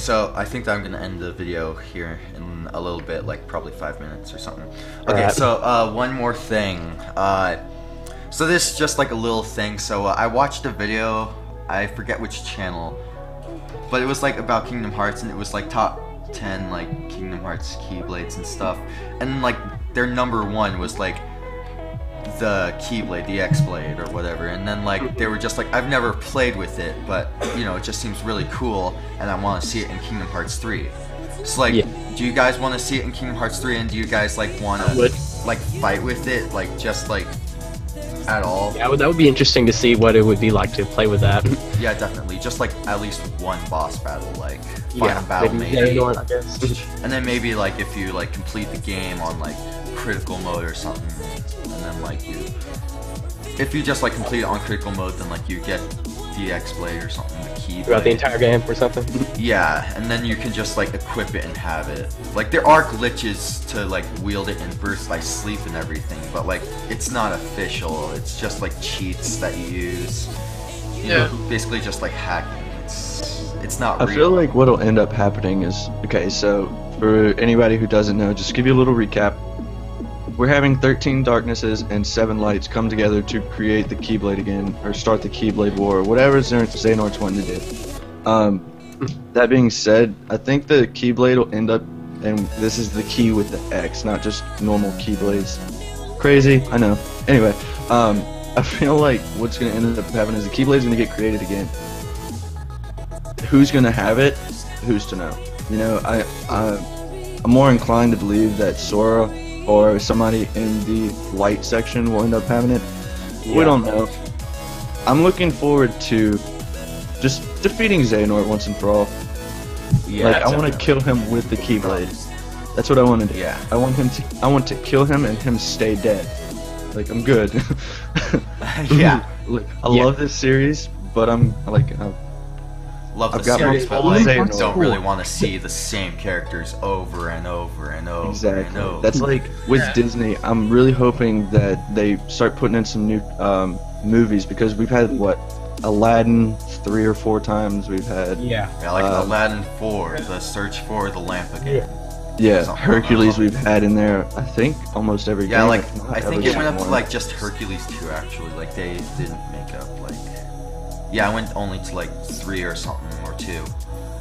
so I think that I'm gonna end the video here in a little bit, like probably 5 minutes or something. Okay, Alright. so one more thing. So this is just like a little thing. So I watched a video, I forget which channel, but it was like about Kingdom Hearts, and it was like top 10 like Kingdom Hearts Keyblades and stuff, and like their number 1 was like the Keyblade, the X-Blade or whatever, and then like they were just like, I've never played with it, but you know, it just seems really cool and I want to see it in Kingdom Hearts 3. So like, do you guys want to see it in Kingdom Hearts 3, and do you guys like want to like fight with it, like just like at all? Yeah, that would be interesting to see what it would be like to play with that. Yeah, definitely. Just like at least one boss battle, like final battle maybe. I guess. And then maybe like if you like complete the game on like critical mode or something, and then like if you just like complete it on critical mode, then like you get the X-Blade or something, the Keyblade. Throughout the entire game or something. Yeah, and then you can just like equip it and have it. Like there are glitches to like wield it in Burst by Sleep and everything, but like it's not official. It's just like cheats that you use. You know, basically just like hacking. It's not real. I feel like what'll end up happening is, okay, so for anybody who doesn't know, just to give you a little recap. We're having 13 darknesses and 7 lights come together to create the Keyblade again, or start the Keyblade War, or whatever Xehanort's wanting to do. That being said, I think the Keyblade will end up, and this is the key with the X, not just normal Keyblades. Crazy, I know. Anyway, I feel like what's going to end up happening is the Keyblade's going to get created again. Who's going to have it? Who's to know? You know, I'm more inclined to believe that Sora or somebody in the light section will end up having it. Yeah. We don't know. I'm looking forward to just defeating Xehanort once and for all. Yeah, like, I want to kill him with the Keyblade. That's what I want to do. Yeah. I want to kill him and him stay dead. Like, I'm good. Yeah. Look, I love this series, but I'm like, love the series, but like, don't really want to see the same characters over and over and over. Exactly. And over. That's like with Disney. I'm really hoping that they start putting in some new movies, because we've had what, Aladdin 3 or 4 times. We've had like Aladdin 4, The Search for the Lamp again. Yeah, Hercules we've had in there. I think almost every game. Yeah, like I think it went up to like just Hercules 2 actually. Like they didn't make up like. Yeah, I went only to like 3 or something, or 2.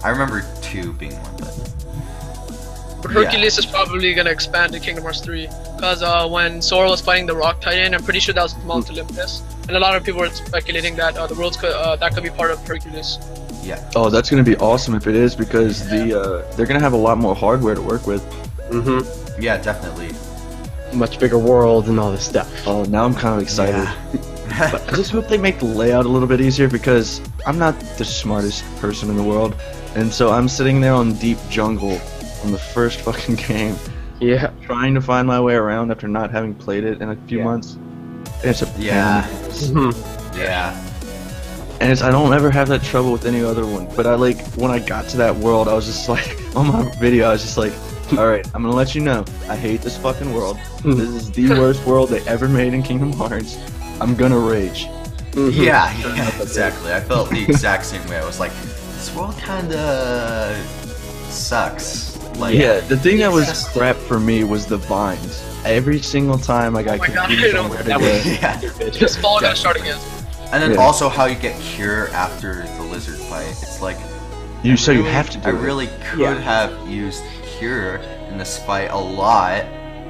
I remember 2 being one, but Hercules is probably gonna expand to Kingdom Hearts 3, because when Sora was fighting the Rock Titan, I'm pretty sure that was Mount Olympus, and a lot of people were speculating that the worlds could that could be part of Hercules. Yeah. Oh, that's gonna be awesome if it is, because they're gonna have a lot more hardware to work with. Yeah, definitely. Much bigger world and all this stuff. Oh, now I'm kind of excited. Yeah. But I just hope they make the layout a little bit easier, because I'm not the smartest person in the world, and so I'm sitting there on Deep Jungle on the first fucking game, trying to find my way around after not having played it in a few months. It's a pain. Yeah. And I don't ever have that trouble with any other one, but I like, when I got to that world, I was just like, on my video, I was just like, alright, I'm gonna let you know, I hate this fucking world. This is the worst world they ever made in Kingdom Hearts. I'm gonna rage. Yeah, exactly. I felt the exact same way. I was like, this world kinda sucks. Like, yeah, the thing that was crap for me was the vines. Every single time I got confused on where to go. Just fall gotta start again. And then also how you get Cure after the lizard fight. It's like, so you have to do I really could have used Cure in this fight a lot.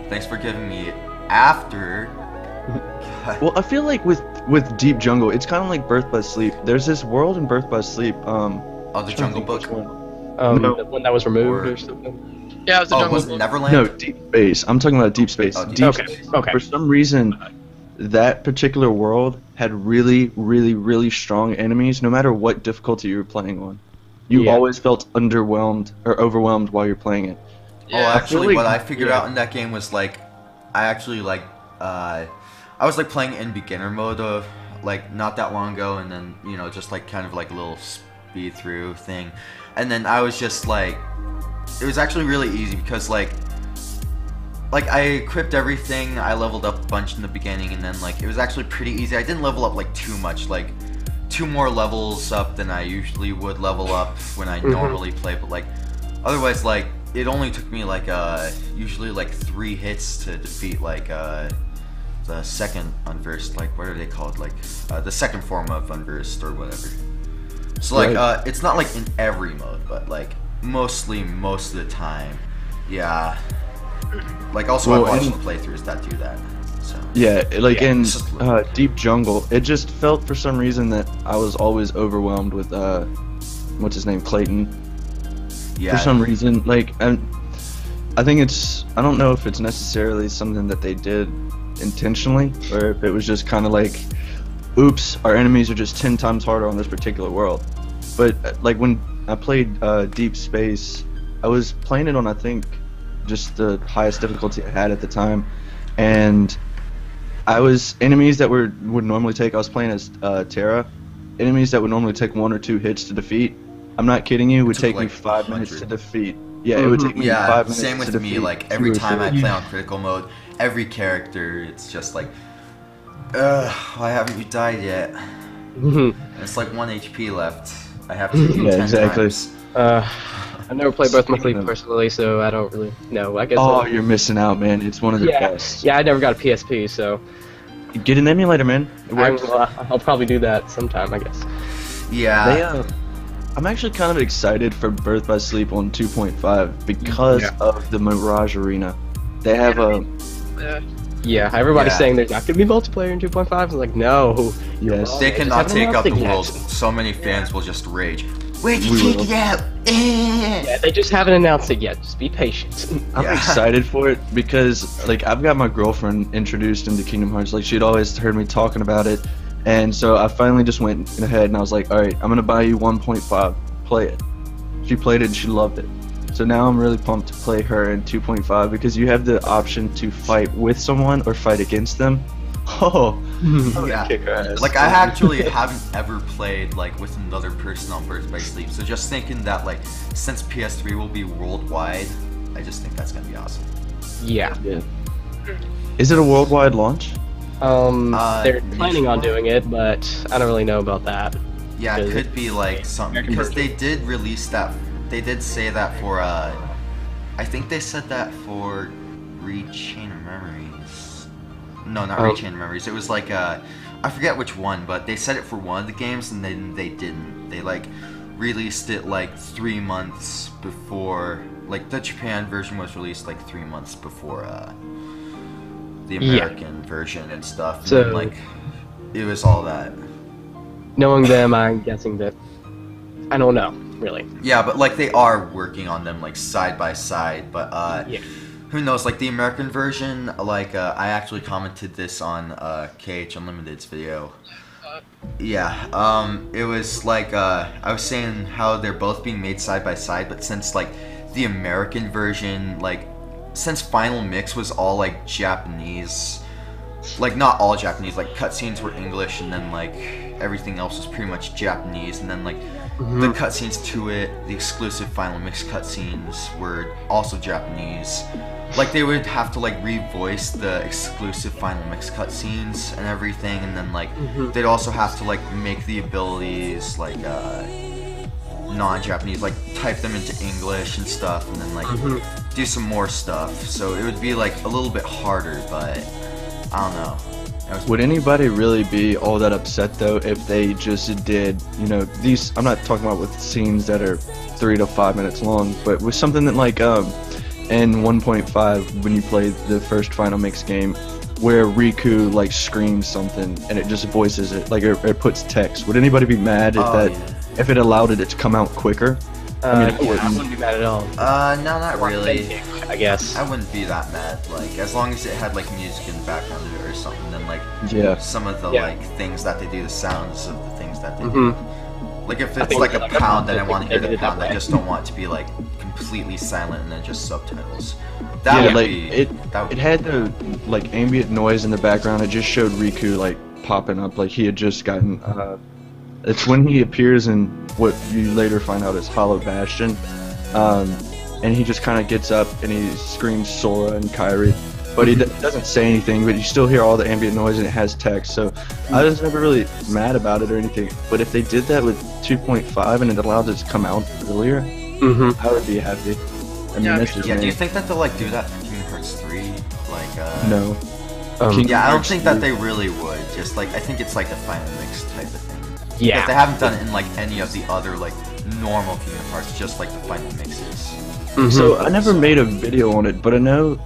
Thanks for giving me after. Well, I feel like with Deep Jungle, it's kind of like Birth by Sleep. There's this world in Birth by Sleep. Oh, the Jungle Book. No. The one that was removed or something. Yeah, it was the Jungle was Book. it Neverland? No, Deep Space. I'm talking about Deep Space. Oh, Deep Space. Okay. For some reason, that particular world had really, really, really strong enemies, no matter what difficulty you were playing on. You always felt underwhelmed or overwhelmed while you're playing it. Oh, actually, what I figured out in that game was like, I actually like, I was like playing in beginner mode, like not that long ago, and then you know just like kind of like a little speed through thing, and then I was just like, it was actually really easy because like I equipped everything, I leveled up a bunch in the beginning, and then like it was actually pretty easy. I didn't level up like too much, like 2 more levels up than I usually would level up when I normally play, but like otherwise like it only took me like usually like 3 hits to defeat like the second unversed, like what are they called, like the second form of unversed or whatever. So like it's not like in every mode, but like most of the time. Yeah. Like also I watched playthroughs that do that. So yeah, like in Deep Jungle, it just felt for some reason that I was always overwhelmed with what's his name, Clayton. Yeah. For some reason, like I think it's, I don't know if it's necessarily something that they did intentionally or if it was just kind of like, oops, our enemies are just 10 times harder on this particular world. But like when I played Deep Space, I was playing it on, I think, just the highest difficulty I had at the time, and I was enemies that would normally take, I was playing as Terra, enemies that would normally take 1 or 2 hits to defeat, I'm not kidding you, would take me 5 minutes to defeat. Yeah, it would take me 5 minutes same with me, like every time I play on critical mode, every character, it's just like, why haven't you died yet? It's like 1 HP left. I have to do 10 times. I never played both my Fleet personally, so I don't really know. I guess. Oh, you're missing out, man. It's one of the best. Yeah, I never got a PSP, so. Get an emulator, man. It works. I'll probably do that sometime, I guess. Yeah. I'm actually kind of excited for Birth by Sleep on 2.5 because of the Mirage Arena. They have a. Yeah, everybody's saying there's not going to be multiplayer in 2.5. I'm like, no. Yes. They cannot take up the world. So many fans will just rage. Where'd you take it out? Yeah, they just haven't announced it yet. Just be patient. I'm excited for it because, like, I've got my girlfriend introduced into Kingdom Hearts. Like, she'd always heard me talking about it. And so I finally just went ahead and I was like, alright, I'm going to buy you 1.5. Play it. She played it and she loved it. So now I'm really pumped to play her in 2.5 because you have the option to fight with someone or fight against them. Oh, yeah. Kick her ass. Like I actually haven't ever played like with another person on Birth by Sleep. So just thinking that like since PS3 will be worldwide, I just think that's gonna be awesome. Yeah. Is it a worldwide launch? They're planning on doing it, but I don't really know about that. Yeah, it could be like something because they did release that. They did say that for I think they said that for Rechain of Memories. No, not Rechain of Memories. It was like I forget which one, but they said it for one of the games and then they didn't. They like released it like 3 months before, like the Japan version was released like 3 months before the American version and stuff. So and then, like it was all that. Knowing them, I'm guessing that I don't know really. Yeah, but like they are working on them like side by side, but who knows, like the American version, like I actually commented this on KHUnlimited's video. It was like I was saying how they're both being made side by side, but since like the American version, like since Final Mix was all like Japanese, like not all Japanese, like cutscenes were English and then like everything else was pretty much Japanese, and then like the cutscenes to it, the exclusive Final Mix cutscenes were also Japanese. Like they would have to like revoice the exclusive Final Mix cutscenes and everything, and then like they'd also have to like make the abilities like non-Japanese, like type them into English and stuff, and then like do some more stuff. So it would be like a little bit harder, but I don't know. Would anybody really be all that upset though if they just did, you know, these, I'm not talking about with scenes that are 3 to 5 minutes long, but with something that like in 1.5 when you play the first Final Mix game where Riku like screams something and it just voices it, like it puts text. Would anybody be mad if if it allowed it to come out quicker? I wouldn't be mad at all. No, not really. I guess. I wouldn't be that mad. Like, as long as it had like music in the background of it or something, then like some of the like things that they do, the sounds of the things that they do. Like if it's like a pound, then I want to hear the pound. I just don't want it to be like completely silent and then just subtitles. That would like be. it had the like ambient noise in the background. It just showed Riku like popping up, like he had just gotten. It's when he appears in what you later find out is Hollow Bastion, and he just kind of gets up and he screams Sora and Kairi, but he doesn't say anything, but you still hear all the ambient noise and it has text. So I was never really mad about it or anything, but if they did that with 2.5 and it allowed it to come out earlier, I would be happy. I mean, that's just do me. you think that they'll like do that for Kingdom Hearts 3? Like, No. yeah, I don't think that they really would. Just like, I think it's like a final mix type of thing. Yeah. Because they haven't done it in like any of the other like normal Kingdom Hearts, just like the final mixes. So I never made a video on it, but I know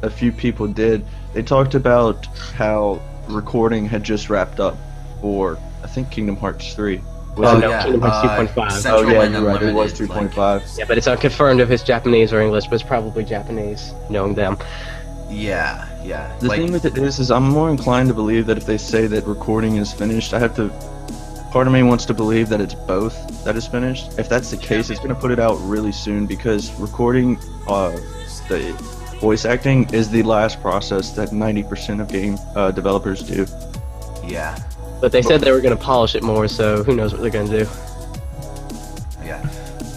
a few people did. They talked about how recording had just wrapped up for, I think, Kingdom Hearts 3. Oh, no, Kingdom Hearts 2.5. Oh yeah, and you're right. It was Unlimited, 2.5. Yeah, but it's unconfirmed if it's Japanese or English, but it's probably Japanese, knowing them. Yeah. The thing with it is I'm more inclined to believe that if they say that recording is finished, part of me wants to believe that it's both that is finished. If that's the case, it's going to put it out really soon, because recording the voice acting is the last process that 90% of game developers do. Yeah. But they said they were going to polish it more, so who knows what they're going to do. Yeah.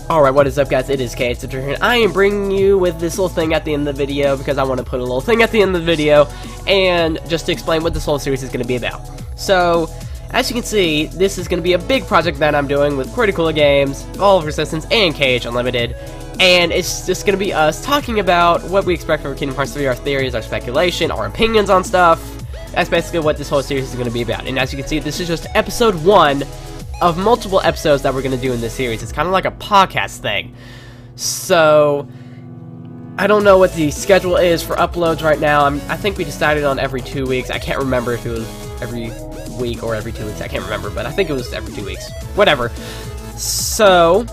Alright, what is up guys, it is KHGamerz here, and I am bringing you with this little thing at the end of the video, because I want to put a little thing at the end of the video, and just to explain what this whole series is going to be about. So, as you can see, this is going to be a big project that I'm doing with QwertcooleyGames, FallOfResistance, and KHUnlimited, and it's just going to be us talking about what we expect from Kingdom Hearts 3, our theories, our speculation, our opinions on stuff. That's basically what this whole series is going to be about, and as you can see, this is just episode 1 of multiple episodes that we're going to do in this series. It's kind of like a podcast thing. So, I don't know what the schedule is for uploads right now. I think we decided on every 2 weeks. I can't remember if it was every week or every 2 weeks. I can't remember, but I think it was every 2 weeks. Whatever. So,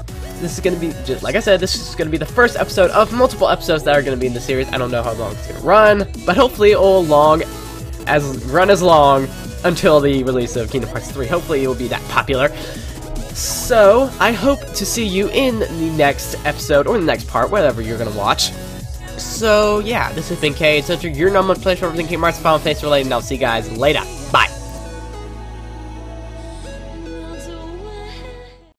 this is going to be, just like I said, this is going to be the first episode of multiple episodes that are going to be in the series. I don't know how long it's going to run, but hopefully it will run as long until the release of Kingdom Hearts 3. Hopefully it will be that popular. So, I hope to see you in the next episode, or the next part, whatever you're going to watch. So, yeah, this has been KHGamerz, your number one place for everything Kingdom Hearts, Final Fantasy related, and I'll see you guys later.